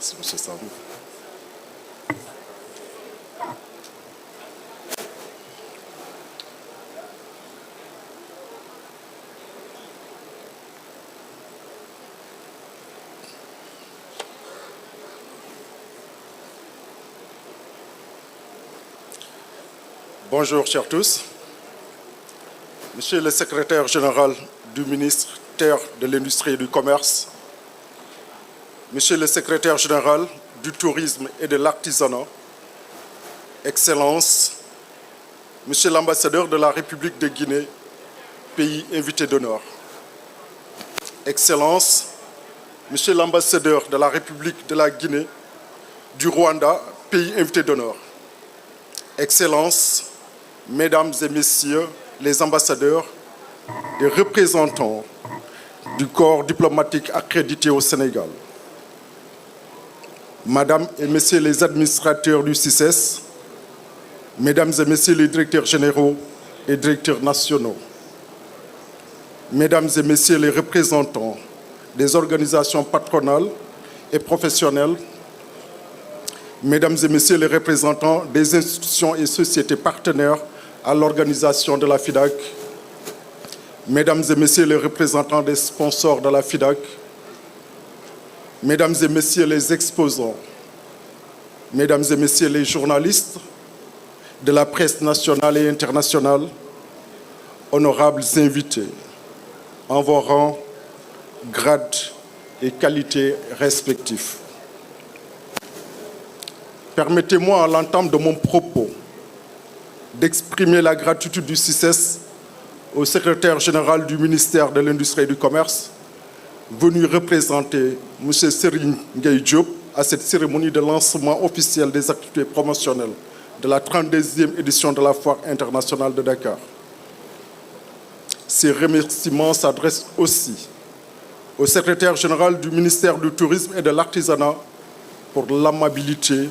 Merci, M. Sambou. Bonjour, chers tous. Monsieur le secrétaire général du ministère de l'Industrie et du Commerce, Monsieur le secrétaire général du Tourisme et de l'Artisanat, Excellences, Monsieur l'ambassadeur de la République de Guinée, pays invité d'honneur, Excellences, Monsieur l'ambassadeur de la République de la Guinée, du Rwanda, pays invité d'honneur, Excellences, Mesdames et Messieurs les ambassadeurs et représentants du corps diplomatique accrédité au Sénégal, Madame et Messieurs les administrateurs du CICES, Mesdames et Messieurs les directeurs généraux et directeurs nationaux, Mesdames et Messieurs les représentants des organisations patronales et professionnelles, Mesdames et Messieurs les représentants des institutions et sociétés partenaires à l'organisation de la FIDAK, Mesdames et Messieurs les représentants des sponsors de la FIDAK, Mesdames et Messieurs les exposants, Mesdames et Messieurs les journalistes de la presse nationale et internationale, honorables invités, en vos rangs, grades et qualités respectifs. Permettez-moi, à l'entame de mon propos, d'exprimer la gratitude du CICES au secrétaire général du ministère de l'Industrie et du Commerce, venu représenter M. Serigne Ngueye Diop à cette cérémonie de lancement officiel des activités promotionnelles de la 32e édition de la Foire internationale de Dakar. Ces remerciements s'adressent aussi au secrétaire général du ministère du Tourisme et de l'Artisanat pour l'amabilité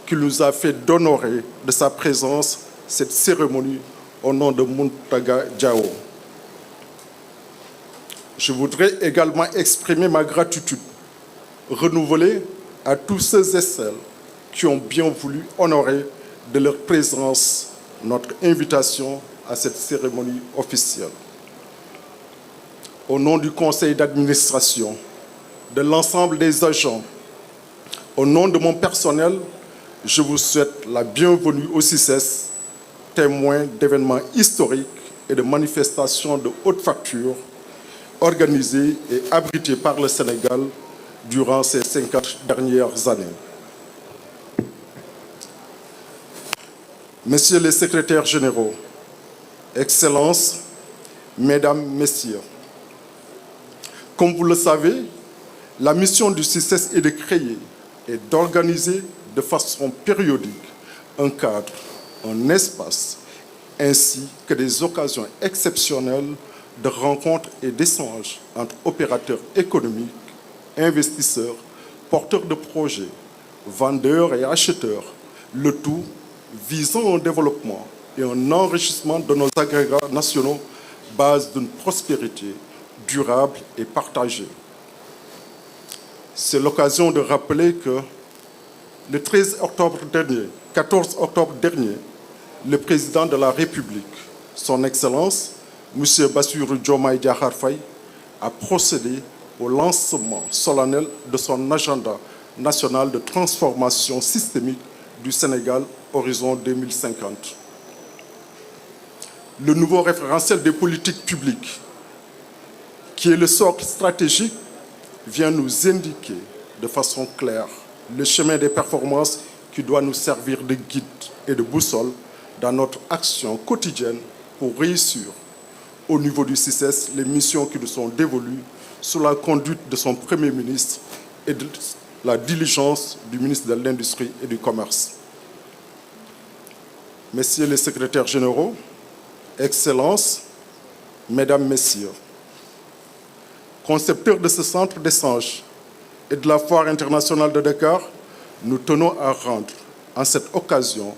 qu'il nous a fait d'honorer de sa présence cette cérémonie au nom de Mountaga Diao. Je voudrais également exprimer ma gratitude renouvelée à tous ceux et celles qui ont bien voulu honorer de leur présence notre invitation à cette cérémonie officielle. Au nom du conseil d'administration, de l'ensemble des agents, au nom de mon personnel, je vous souhaite la bienvenue au CICES, témoin d'événements historiques et de manifestations de haute facture organisées et abritées par le Sénégal durant ces 50 dernières années. Messieurs les secrétaires généraux, Excellences, Mesdames, Messieurs, comme vous le savez, la mission du CICES est de créer et d'organiser de façon périodique un cadre, un espace, ainsi que des occasions exceptionnelles de rencontres et d'échanges entre opérateurs économiques, investisseurs, porteurs de projets, vendeurs et acheteurs, le tout visant un développement et un enrichissement de nos agrégats nationaux, base d'une prospérité durable et partagée. C'est l'occasion de rappeler que le 14 octobre dernier, le président de la République, son Excellence, M. Bassirou Diomaye Diakhar Faye, a procédé au lancement solennel de son agenda national de transformation systémique du Sénégal horizon 2050. Le nouveau référentiel des politiques publiques, qui est le socle stratégique, vient nous indiquer de façon claire le chemin des performances qui doit nous servir de guide et de boussole dans notre action quotidienne pour réussir au niveau du CICES les missions qui nous sont dévolues sous la conduite de son Premier ministre et de la diligence du ministre de l'Industrie et du Commerce. Messieurs les secrétaires généraux, Excellences, Mesdames, Messieurs, concepteurs de ce centre d'échange et de la Foire internationale de Dakar, nous tenons à rendre en cette occasion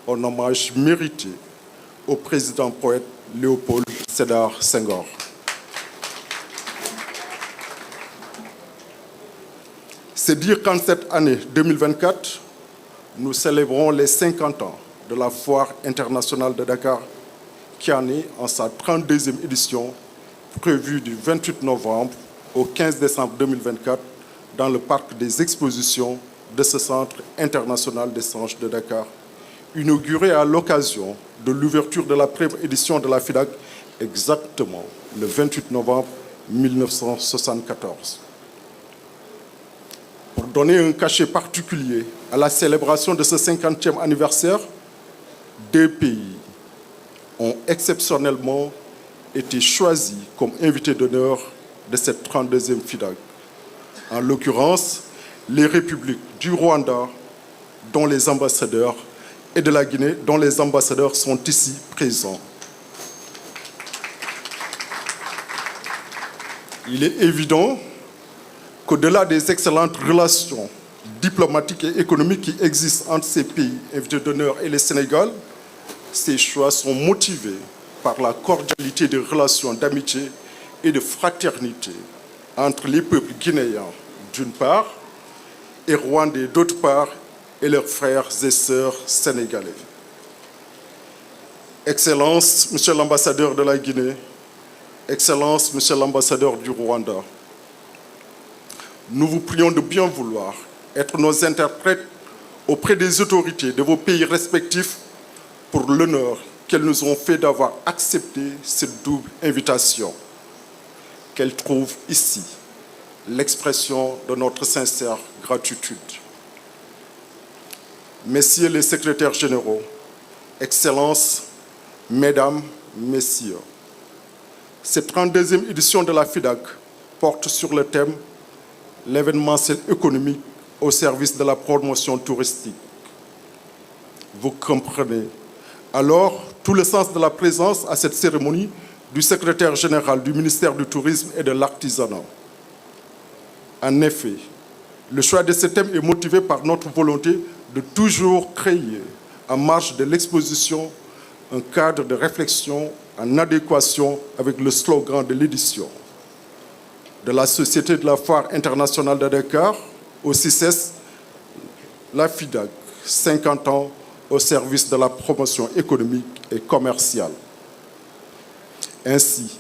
un hommage mérité au président poète Léopold Sédar Senghor. C'est dire qu'en cette année 2024, nous célébrons les 50 ans de la Foire internationale de Dakar, qui en est en sa 32e édition, prévue du 28 novembre au 15 décembre 2024 dans le parc des expositions de ce Centre international d'échange de Dakar, inauguré à l'occasion de l'ouverture de la première édition de la FIDAK, exactement le 28 novembre 1974. Pour donner un cachet particulier à la célébration de ce 50e anniversaire, 2 pays ont exceptionnellement été choisis comme invités d'honneur de cette 32e FIDAK. En l'occurrence, les républiques du Rwanda, dont les ambassadeurs, et de la Guinée, dont les ambassadeurs sont ici présents. Il est évident qu'au-delà des excellentes relations diplomatiques et économiques qui existent entre ces pays invités d'honneur et le Sénégal, ces choix sont motivés par la cordialité des relations d'amitié et de fraternité entre les peuples guinéens d'une part et rwandais d'autre part et leurs frères et sœurs sénégalais. Excellence, Monsieur l'ambassadeur de la Guinée, Excellence, Monsieur l'ambassadeur du Rwanda, nous vous prions de bien vouloir être nos interprètes auprès des autorités de vos pays respectifs pour l'honneur qu'elles nous ont fait d'avoir accepté cette double invitation, qu'elles trouvent ici l'expression de notre sincère gratitude. Messieurs les secrétaires généraux, Excellences, Mesdames, Messieurs, cette 32e édition de la FIDAK porte sur le thème « L'événementiel économique au service de la promotion touristique ». Vous comprenez alors tout le sens de la présence à cette cérémonie du secrétaire général du ministère du Tourisme et de l'Artisanat. En effet, le choix de ce thème est motivé par notre volonté de toujours créer, en marge de l'exposition, un cadre de réflexion en adéquation avec le slogan de l'édition de la Société de la Foire internationale de Dakar, au CICES, la FIDAK, 50 ans au service de la promotion économique et commerciale. Ainsi,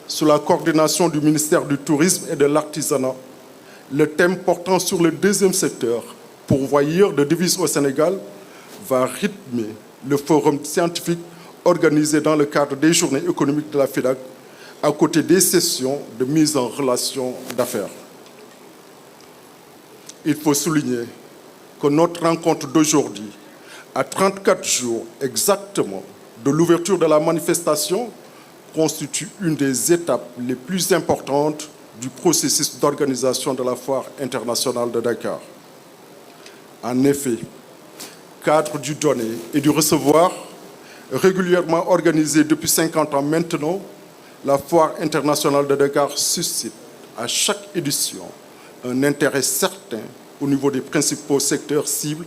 sous la coordination du ministère du Tourisme et de l'Artisanat, le thème portant sur le deuxième secteur, pourvoyeur de devises au Sénégal, va rythmer le forum scientifique organisé dans le cadre des journées économiques de la FIDAK, à côté des sessions de mise en relation d'affaires. Il faut souligner que notre rencontre d'aujourd'hui, à 34 jours exactement de l'ouverture de la manifestation, constitue une des étapes les plus importantes du processus d'organisation de la Foire internationale de Dakar. En effet, cadre du donner et du recevoir, régulièrement organisé depuis 50 ans maintenant, la Foire internationale de Dakar suscite à chaque édition un intérêt certain au niveau des principaux secteurs cibles,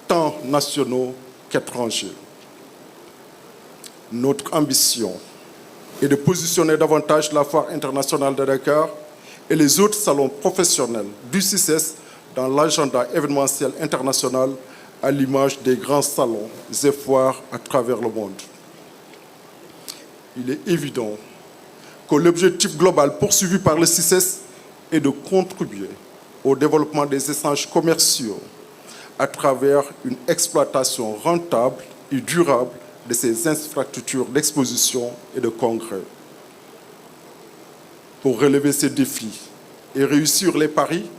tant nationaux qu'étrangers. Notre ambition est de positionner davantage la Foire internationale de Dakar et les autres salons professionnels du CICES dans l'agenda événementiel international à l'image des grands salons et foires à travers le monde. Il est évident que l'objectif global poursuivi par le CICES est de contribuer au développement des échanges commerciaux à travers une exploitation rentable et durable de ces infrastructures d'exposition et de congrès. Pour relever ces défis et réussir les paris,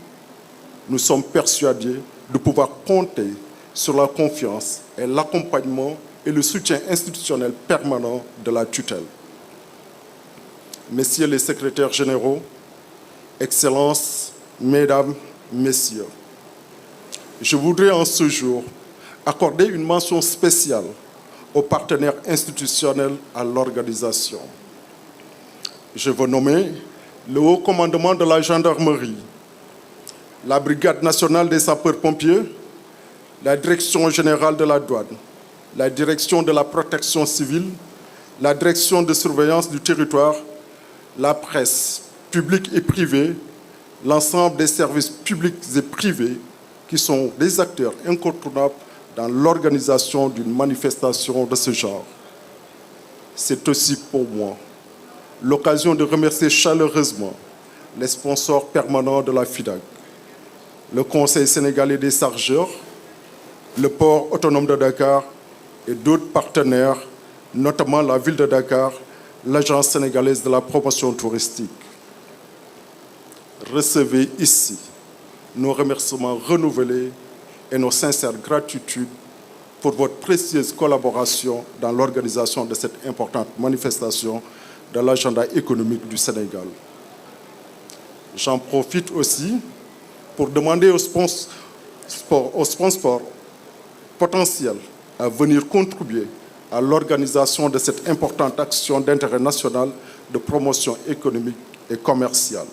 nous sommes persuadés de pouvoir compter sur la confiance et l'accompagnement et le soutien institutionnel permanent de la tutelle. Messieurs les secrétaires généraux, Excellences, Mesdames, Messieurs, je voudrais en ce jour accorder une mention spéciale aux partenaires institutionnels à l'organisation. Je veux nommer le Haut Commandement de la Gendarmerie, la Brigade nationale des sapeurs-pompiers, la Direction générale de la douane, la Direction de la protection civile, la Direction de surveillance du territoire, la presse publique et privée, l'ensemble des services publics et privés qui sont des acteurs incontournables dans l'organisation d'une manifestation de ce genre. C'est aussi pour moi l'occasion de remercier chaleureusement les sponsors permanents de la FIDAK, le Conseil sénégalais des chargeurs, le port autonome de Dakar et d'autres partenaires, notamment la ville de Dakar, l'Agence sénégalaise de la promotion touristique. Recevez ici nos remerciements renouvelés et nos sincères gratitudes pour votre précieuse collaboration dans l'organisation de cette importante manifestation de l'agenda économique du Sénégal. J'en profite aussi pour demander aux sponsors potentiels à venir contribuer à l'organisation de cette importante action d'intérêt national de promotion économique et commerciale.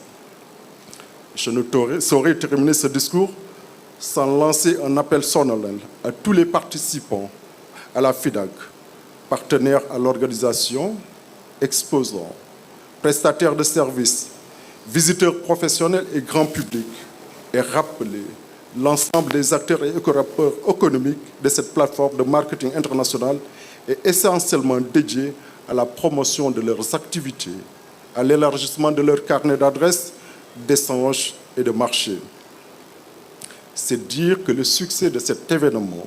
Je ne saurais terminer ce discours sans lancer un appel solennel à tous les participants à la FIDAK, partenaires à l'organisation, exposants, prestataires de services, visiteurs professionnels et grand public, et rappeler l'ensemble des acteurs et opérateurs économiques de cette plateforme de marketing international est essentiellement dédiée à la promotion de leurs activités, à l'élargissement de leur carnet d'adresses, d'échanges et de marché. C'est dire que le succès de cet événement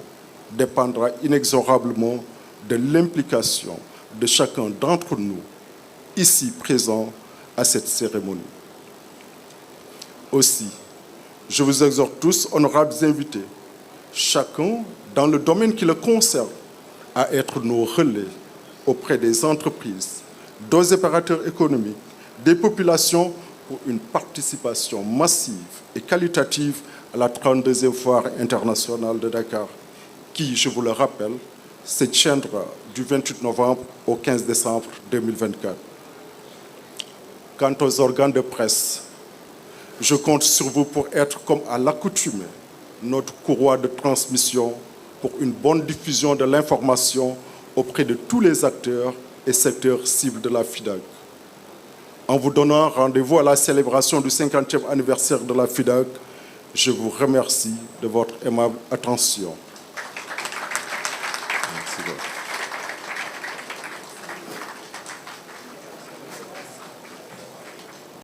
dépendra inexorablement de l'implication de chacun d'entre nous, ici présents à cette cérémonie. Aussi, je vous exhorte tous, honorables invités, chacun dans le domaine qui le concerne, à être nos relais auprès des entreprises, des opérateurs économiques, des populations pour une participation massive et qualitative à la 32e foire internationale de Dakar, qui, je vous le rappelle, se tiendra du 28 novembre au 15 décembre 2024. Quant aux organes de presse, je compte sur vous pour être, comme à l'accoutumée, notre courroie de transmission pour une bonne diffusion de l'information auprès de tous les acteurs et secteurs cibles de la FIDAK. En vous donnant rendez-vous à la célébration du 50e anniversaire de la FIDAK, je vous remercie de votre aimable attention.